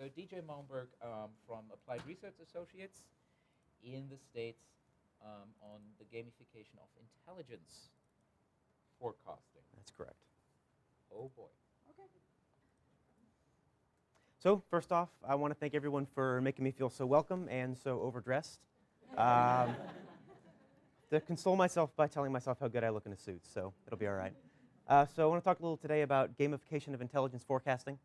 So DJ Malmberg from Applied Research Associates in the States on the gamification of intelligence forecasting. That's correct. Oh boy. Okay. So first off, I want to thank everyone for making me feel so welcome and so overdressed. To console myself by telling myself how good I look in a suit, so it'll be all right. So I want to talk a little today about gamification of intelligence forecasting.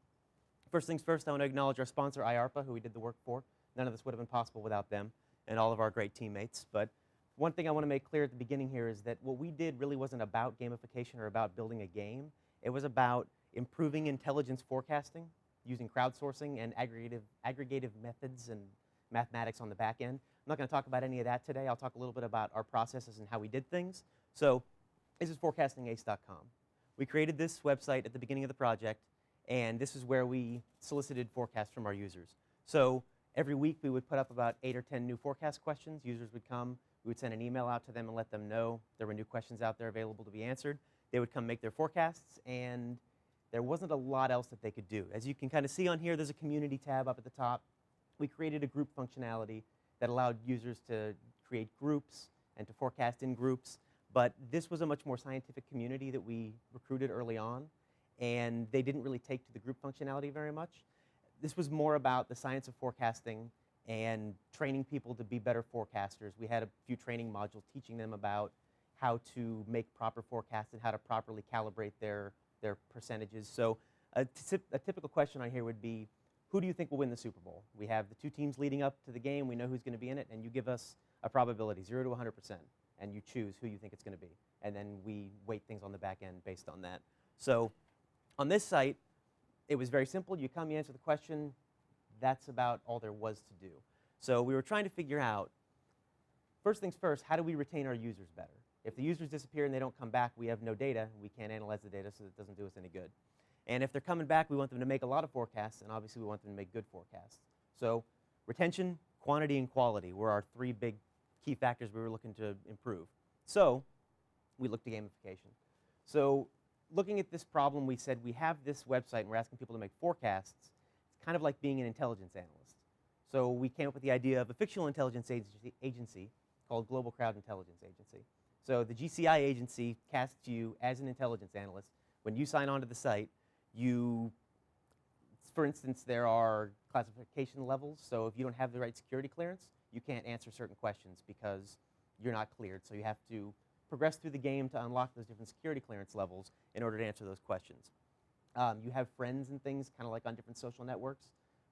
First things first, I want to acknowledge our sponsor, IARPA, who we did the work for. None of this would have been possible without them and all of our great teammates. But one thing I want to make clear at the beginning here is that what we did really wasn't about gamification or about building a game. It was about improving intelligence forecasting using crowdsourcing and aggregative methods and mathematics on the back end. I'm not going to talk about any of that today. I'll talk a little bit about our processes and how we did things. So this is forecastingace.com. We created this website at the beginning of the project, and this is where we solicited forecasts from our users. So every week we would put up about 8 or 10 new forecast questions. Users would come, we would send an email out to them and let them know there were new questions out there available to be answered. They would come make their forecasts, and there wasn't a lot else that they could do. As you can kind of see on here, there's a community tab up at the top. We created a group functionality that allowed users to create groups and to forecast in groups. But this was a much more scientific community that we recruited early on, and they didn't really take to the group functionality very much. This was more about the science of forecasting and training people to be better forecasters. We had a few training modules teaching them about how to make proper forecasts and how to properly calibrate their percentages. So a typical question on here would be, who do you think will win the Super Bowl? We have the two teams leading up to the game. We know who's going to be in it, and you give us a probability, 0 to 100%, and you choose who you think it's going to be. And then we weight things on the back end based on that. So on this site, it was very simple. You come, you answer the question. That's about all there was to do. So we were trying to figure out, first things first, how do we retain our users better? If the users disappear and they don't come back, we have no data. We can't analyze the data, so it doesn't do us any good. And if they're coming back, we want them to make a lot of forecasts, and obviously we want them to make good forecasts. So retention, quantity, and quality were our three big key factors we were looking to improve. So we looked at gamification. So looking at this problem, we said we have this website, and we're asking people to make forecasts. It's kind of like being an intelligence analyst. So we came up with the idea of a fictional intelligence agency called Global Crowd Intelligence Agency. So the GCI agency casts you as an intelligence analyst. When you sign on to the site, for instance, there are classification levels. So if you don't have the right security clearance, you can't answer certain questions because you're not cleared. So you have to progress through the game to unlock those different security clearance levels in order to answer those questions. You have friends and things kind of like on different social networks.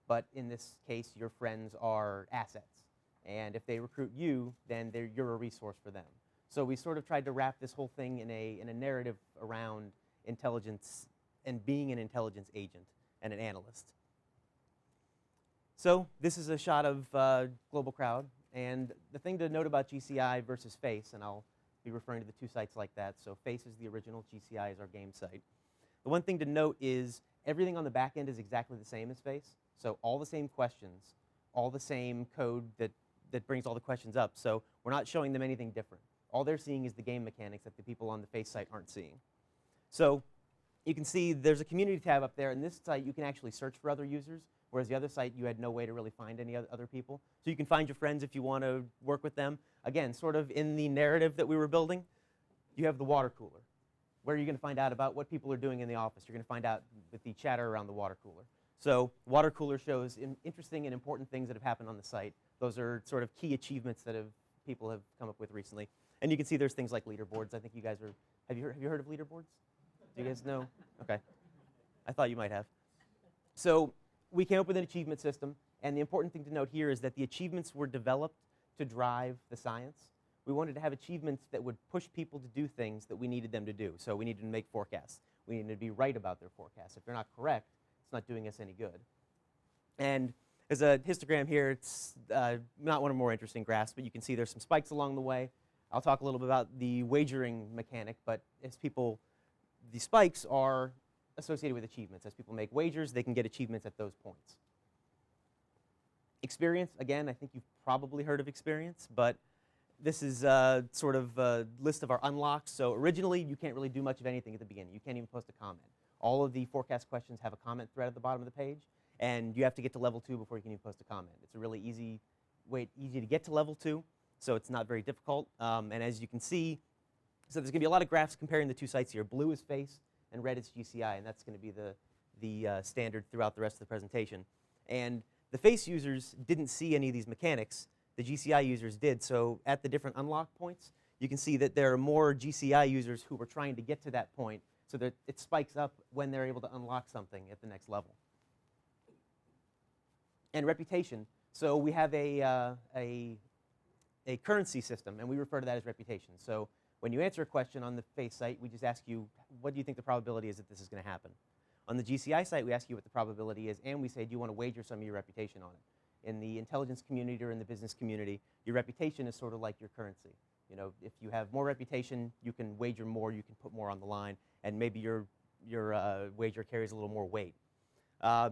But in this case, your friends are assets. And if they recruit you, then you're a resource for them. So we sort of tried to wrap this whole thing in a narrative around intelligence and being an intelligence agent and an analyst. So this is a shot of Global Crowd. And the thing to note about GCI versus FACE, and I'll be referring to the two sites like that. So FACE is the original, GCI is our game site. The one thing to note is everything on the back end is exactly the same as FACE. So all the same questions, all the same code that brings all the questions up. So we're not showing them anything different. All they're seeing is the game mechanics that the people on the FACE site aren't seeing. So you can see there's a community tab up there. In this site, you can actually search for other users, whereas the other site, you had no way to really find any other people. So you can find your friends if you want to work with them. Again, sort of in the narrative that we were building, you have the water cooler. Where are you going to find out about what people are doing in the office? You're going to find out with the chatter around the water cooler. So water cooler shows interesting and important things that have happened on the site. Those are sort of key achievements that people have come up with recently. And you can see there's things like leaderboards. I think you guys have you heard of leaderboards? Do you guys know? Okay. I thought you might have. So we came up with an achievement system, and the important thing to note here is that the achievements were developed to drive the science. We wanted to have achievements that would push people to do things that we needed them to do. So we needed to make forecasts. We needed to be right about their forecasts. If they're not correct, it's not doing us any good. And there's a histogram here. It's not one of the more interesting graphs, but you can see there's some spikes along the way. I'll talk a little bit about the wagering mechanic, but as the spikes are associated with achievements. As people make wagers, they can get achievements at those points. Experience, again, I think you've probably heard of experience, but this is sort of a list of our unlocks. So originally, you can't really do much of anything at the beginning. You can't even post a comment. All of the forecast questions have a comment thread at the bottom of the page. And you have to get to level 2 before you can even post a comment. It's a really easy to get to level 2, so it's not very difficult. And as you can see, so there's going to be a lot of graphs comparing the two sites here. Blue is face, and red is GCI, and that's going to be the standard throughout the rest of the presentation. And the face users didn't see any of these mechanics. The GCI users did. So at the different unlock points, you can see that there are more GCI users who were trying to get to that point, so that it spikes up when they're able to unlock something at the next level. And reputation. So we have a currency system, and we refer to that as reputation. So when you answer a question on the face site, we just ask you, what do you think the probability is that this is going to happen? On the GCI site, we ask you what the probability is, and we say, do you want to wager some of your reputation on it? In the intelligence community or in the business community, your reputation is sort of like your currency. You know, if you have more reputation, you can wager more, you can put more on the line, and maybe your wager carries a little more weight.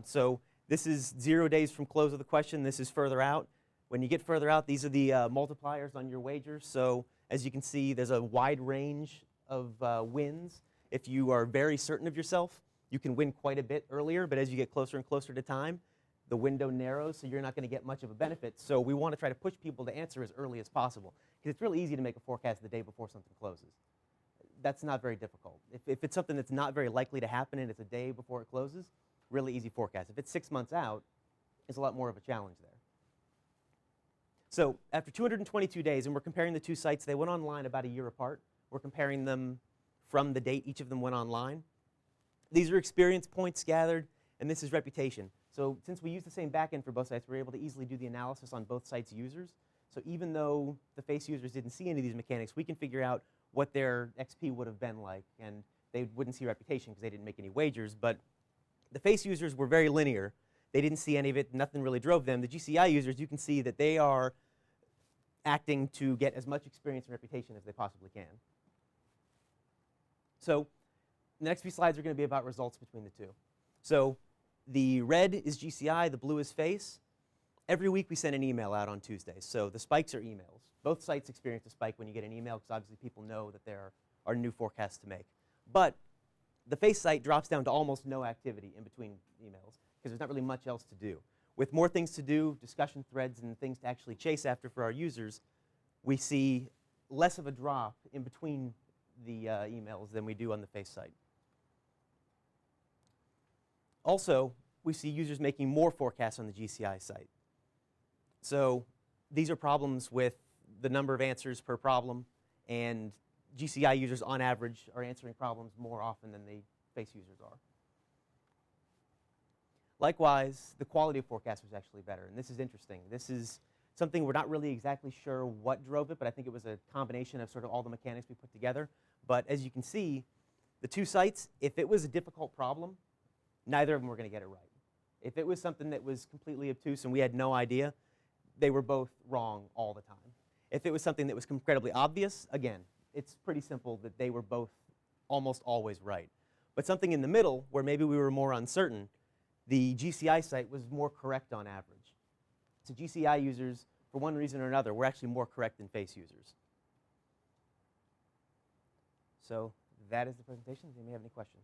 So this is 0 days from close of the question. This is further out. When you get further out, these are the multipliers on your wagers. So as you can see, there's a wide range of wins. If you are very certain of yourself, you can win quite a bit earlier, but as you get closer and closer to time, the window narrows, so you're not going to get much of a benefit. So we want to try to push people to answer as early as possible, because it's really easy to make a forecast the day before something closes. That's not very difficult. If it's something that's not very likely to happen and it's a day before it closes, really easy forecast. If it's 6 months out, it's a lot more of a challenge there. So after 222 days, and we're comparing the two sites, they went online about a year apart. We're comparing them from the date each of them went online. These are experience points gathered, and this is reputation. So since we use the same backend for both sites, we're able to easily do the analysis on both sites' users. So even though the face users didn't see any of these mechanics, we can figure out what their XP would have been like, and they wouldn't see reputation because they didn't make any wagers, but the face users were very linear. They didn't see any of it. Nothing really drove them. The GCI users, you can see that they are acting to get as much experience and reputation as they possibly can. So the next few slides are going to be about results between the two. So the red is GCI, the blue is face. Every week we send an email out on Tuesdays. So the spikes are emails. Both sites experience a spike when you get an email, because obviously people know that there are new forecasts to make. But the face site drops down to almost no activity in between emails, because there's not really much else to do. With more things to do, discussion threads and things to actually chase after for our users, we see less of a drop in between the emails than we do on the face site. Also, we see users making more forecasts on the GCI site. So these are problems with the number of answers per problem, and GCI users on average are answering problems more often than the face users are. Likewise, the quality of forecast was actually better, and this is interesting. This is something we're not really exactly sure what drove it, but I think it was a combination of sort of all the mechanics we put together. But as you can see, the two sites, if it was a difficult problem, neither of them were going to get it right. If it was something that was completely obtuse and we had no idea, they were both wrong all the time. If it was something that was incredibly obvious, again, it's pretty simple that they were both almost always right. But something in the middle, where maybe we were more uncertain, the GCI site was more correct on average. So GCI users, for one reason or another, were actually more correct than face users. So that is the presentation. Do you have any questions?